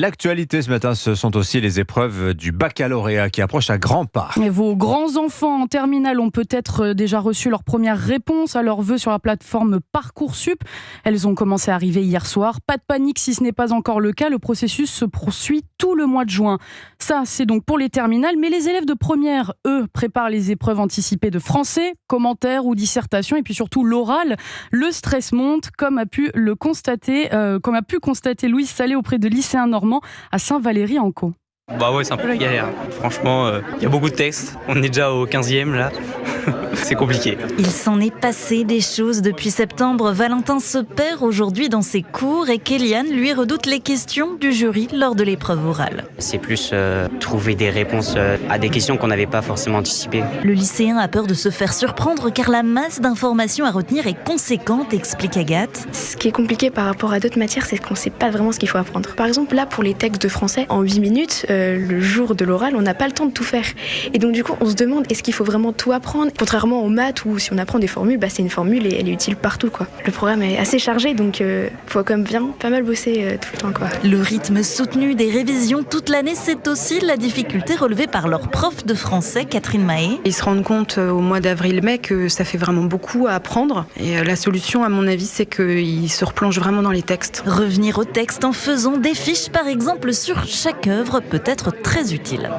L'actualité ce matin, ce sont aussi les épreuves du baccalauréat qui approchent à grands pas. Et vos grands-enfants en terminale ont peut-être déjà reçu leur première réponse à leurs vœux sur la plateforme Parcoursup. Elles ont commencé à arriver hier soir. Pas de panique si ce n'est pas encore le cas. Le processus se poursuit tout le mois de juin. Ça, c'est donc pour les terminales. Mais les élèves de première, eux, préparent les épreuves anticipées de français, commentaires ou dissertation. Et puis surtout l'oral. Le stress monte, comme a pu constater Louise Salé auprès de lycéens normands à Saint-Valery-en-Caux. Bah ouais, c'est un peu la galère. Franchement, il y a beaucoup de textes. On est déjà au 15e là. C'est compliqué. Il s'en est passé des choses depuis septembre. Valentin se perd aujourd'hui dans ses cours et Kéliane lui redoute les questions du jury lors de l'épreuve orale. C'est plus trouver des réponses à des questions qu'on n'avait pas forcément anticipées. Le lycéen a peur de se faire surprendre car la masse d'informations à retenir est conséquente, explique Agathe. Ce qui est compliqué par rapport à d'autres matières, c'est qu'on ne sait pas vraiment ce qu'il faut apprendre. Par exemple, là, pour les textes de français, en 8 minutes, le jour de l'oral, on n'a pas le temps de tout faire. Et donc du coup, on se demande, est-ce qu'il faut vraiment tout apprendre ? Contrairement aux maths où si on apprend des formules, c'est une formule et elle est utile partout, quoi. Le programme est assez chargé, donc faut quand même bien pas mal bosser tout le temps, quoi. Le rythme soutenu des révisions toute l'année, c'est aussi la difficulté relevée par leur prof de français, Catherine Mahé. Ils se rendent compte au mois d'avril-mai que ça fait vraiment beaucoup à apprendre. Et la solution, à mon avis, c'est qu'ils se replongent vraiment dans les textes. Revenir au texte en faisant des fiches, par exemple, sur chaque œuvre peut être très utile.